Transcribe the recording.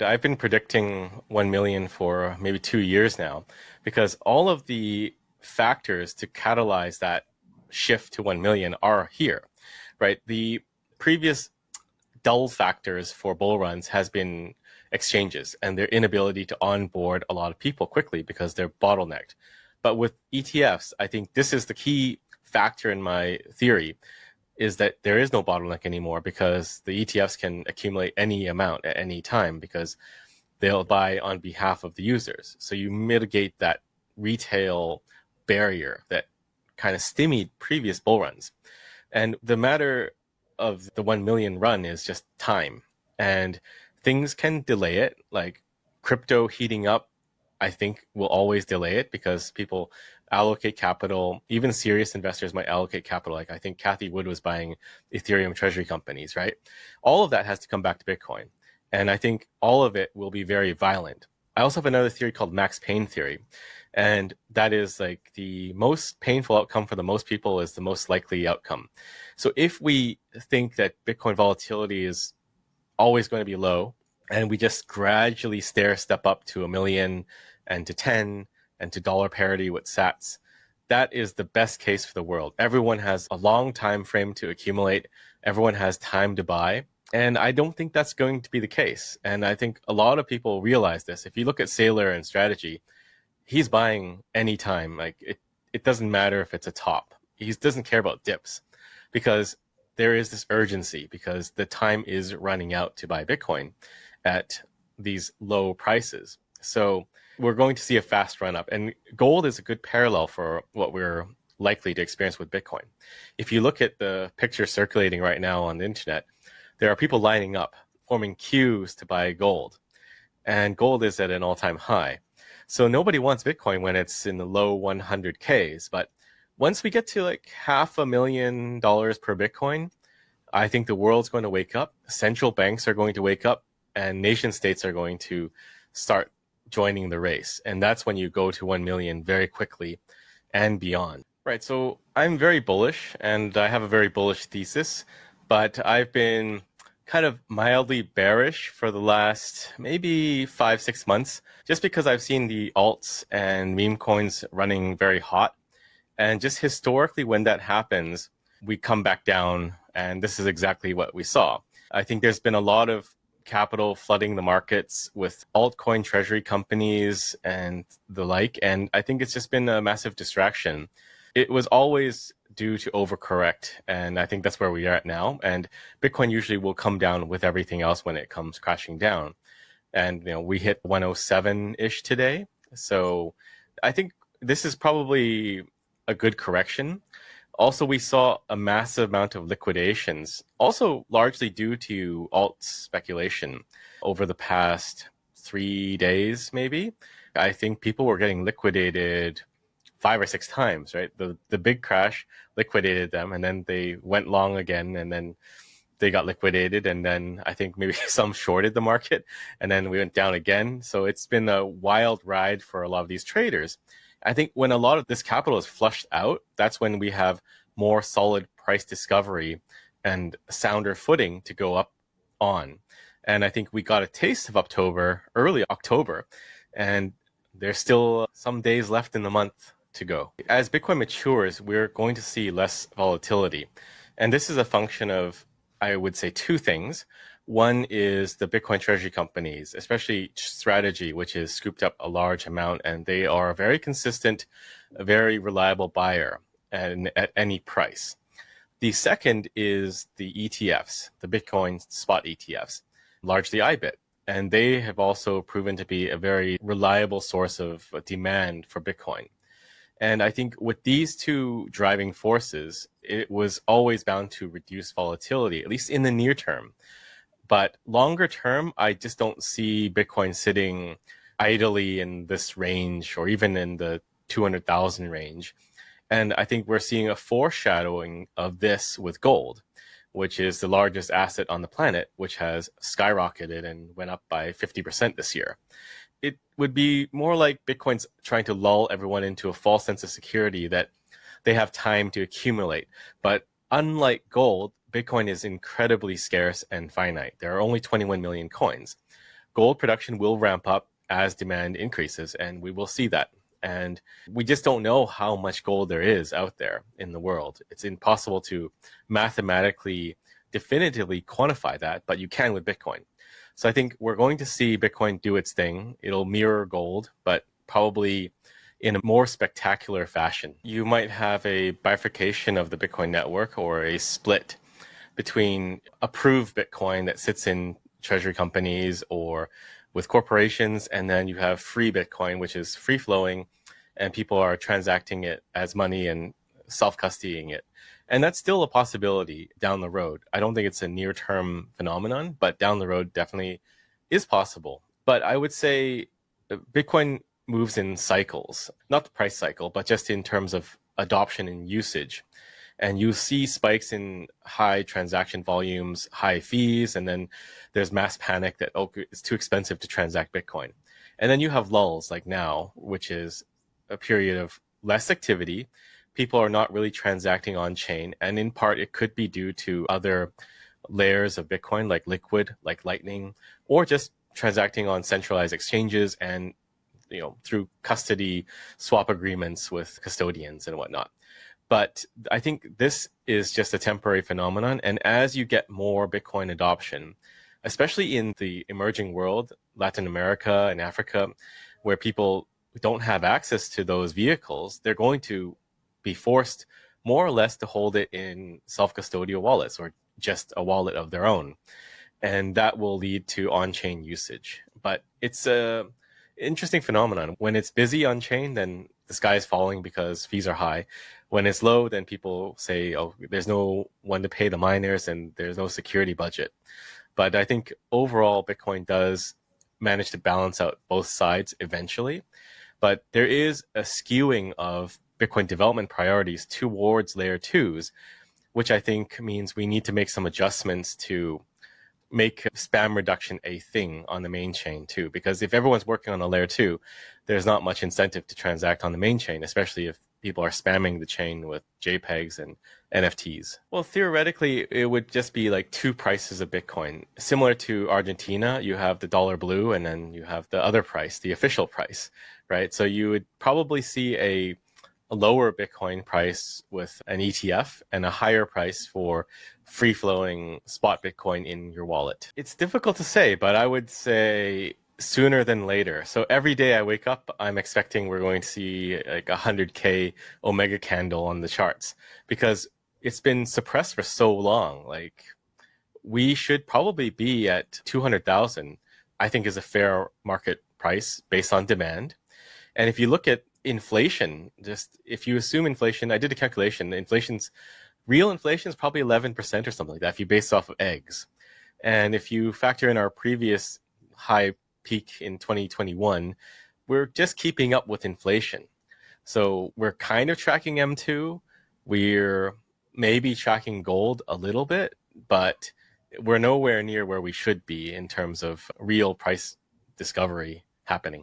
And I've been predicting 1 million for maybe 2 years now, because all of the factors to catalyze that shift to 1 million are here, right? The previous dull factors for bull runs has been exchanges and their inability to onboard a lot of people quickly because they're bottlenecked. But with ETFs, I think this is the key factor in my theory, is that there is no bottleneck anymore because the ETFs can accumulate any amount at any time because they'll buy on behalf of the users. So you mitigate that retail barrier that kind of stymied previous bull runs. And the matter of the 1 million run is just time. And things can delay it, like crypto heating up, I think will always delay it because people allocate capital. Even serious investors might allocate capital. Like I think Cathie Wood was buying Ethereum Treasury companies, right? All of that has to come back to Bitcoin. And I think all of it will be very violent. I also have another theory called max pain theory. And that is like the most painful outcome for the most people is the most likely outcome. So if we think that Bitcoin volatility is always going to be low, and we just gradually step up to 1 million and to 10 and to dollar parity with sats, that is the best case for the world. Everyone has a long time frame to accumulate. Everyone has time to buy. And I don't think that's going to be the case. And I think a lot of people realize this. If you look at Saylor and Strategy, he's buying anytime. Like it doesn't matter if it's a top. He doesn't care about dips because there is this urgency because the time is running out to buy Bitcoin at these low prices. So we're going to see a fast run up, and gold is a good parallel for what we're likely to experience with Bitcoin. If you look at the picture circulating right now on the internet, there are people lining up, forming queues to buy gold, and gold is at an all-time high. So nobody wants Bitcoin when it's in the low 100Ks, but once we get to like $500,000 per Bitcoin, I think the world's going to wake up, central banks are going to wake up, and nation states are going to start joining the race. And that's when you go to 1 million very quickly and beyond. Right, so I'm very bullish, and I have a very bullish thesis, but I've been kind of mildly bearish for the last maybe 5-6 months, just because I've seen the alts and meme coins running very hot. And just historically, when that happens, we come back down, and this is exactly what we saw. I think there's been a lot of capital flooding the markets with altcoin treasury companies and the like, and I think it's just been a massive distraction. It was always due to overcorrect, and I think that's where we are at now. And Bitcoin usually will come down with everything else when it comes crashing down. And we hit 107-ish today, so I think this is probably a good correction. Also, we saw a massive amount of liquidations, also largely due to alt speculation over the past 3 days, maybe. I think people were getting liquidated 5 or 6 times, right? The big crash liquidated them, and then they went long again, and then they got liquidated, and then I think maybe some shorted the market, and then we went down again. So it's been a wild ride for a lot of these traders. I think when a lot of this capital is flushed out, that's when we have more solid price discovery and sounder footing to go up on. And I think we got a taste of October, early October, and there's still some days left in the month to go. As Bitcoin matures, we're going to see less volatility. And this is a function of, I would say, 2 things. One is the Bitcoin treasury companies, especially Strategy, which has scooped up a large amount, and they are a very consistent, a very reliable buyer and at any price. The second is the ETFs, the Bitcoin spot ETFs, largely IBIT. And they have also proven to be a very reliable source of demand for Bitcoin. And I think with these 2 driving forces, it was always bound to reduce volatility, at least in the near term. But longer term, I just don't see Bitcoin sitting idly in this range or even in the 200,000 range. And I think we're seeing a foreshadowing of this with gold, which is the largest asset on the planet, which has skyrocketed and went up by 50% this year. It would be more like Bitcoin's trying to lull everyone into a false sense of security that they have time to accumulate. But unlike gold, Bitcoin is incredibly scarce and finite. There are only 21 million coins. gold production will ramp up as demand increases, and we will see that. And we just don't know how much gold there is out there in the world. It's impossible to mathematically, definitively quantify that, but you can with Bitcoin. So I think we're going to see Bitcoin do its thing. It'll mirror gold, but probably in a more spectacular fashion. You might have a bifurcation of the Bitcoin network, or a split between approved Bitcoin that sits in treasury companies or with corporations, and then you have free Bitcoin, which is free flowing, and people are transacting it as money and self-custodying it. And that's still a possibility down the road. I don't think it's a near-term phenomenon, but down the road definitely is possible. But I would say Bitcoin moves in cycles, not the price cycle, but just in terms of adoption and usage. And you see spikes in high transaction volumes, high fees, and then there's mass panic that, oh, it's too expensive to transact Bitcoin. And then you have lulls like now, which is a period of less activity. People are not really transacting on chain. And in part, it could be due to other layers of Bitcoin, like Liquid, like Lightning, or just transacting on centralized exchanges and, through custody swap agreements with custodians and whatnot. But I think this is just a temporary phenomenon. And as you get more Bitcoin adoption, especially in the emerging world, Latin America and Africa, where people don't have access to those vehicles, they're going to be forced more or less to hold it in self-custodial wallets, or just a wallet of their own. And that will lead to on-chain usage. But it's a interesting phenomenon. When it's busy on-chain, then the sky is falling because fees are high. When it's low, then people say, oh, there's no one to pay the miners and there's no security budget. But I think overall, Bitcoin does manage to balance out both sides eventually. But there is a skewing of Bitcoin development priorities towards layer twos, which I think means we need to make some adjustments to make spam reduction a thing on the main chain too. Because if everyone's working on a layer two, there's not much incentive to transact on the main chain, especially if people are spamming the chain with JPEGs and NFTs. Well, theoretically, it would just be like two prices of Bitcoin. Similar to Argentina, you have the dollar blue, and then you have the other price, the official price, right? So you would probably see a lower Bitcoin price with an ETF and a higher price for free-flowing spot Bitcoin in your wallet. It's difficult to say, but I would say sooner than later. So every day I wake up, I'm expecting we're going to see like 100K Omega candle on the charts, because it's been suppressed for so long. Like, we should probably be at 200,000, I think is a fair market price based on demand. And if you look at inflation, just if you assume inflation, I did a calculation, real inflation is probably 11% or something like that if you base off of eggs. And if you factor in our previous high peak in 2021, we're just keeping up with inflation. So we're kind of tracking M2. We're maybe tracking gold a little bit, but we're nowhere near where we should be in terms of real price discovery happening.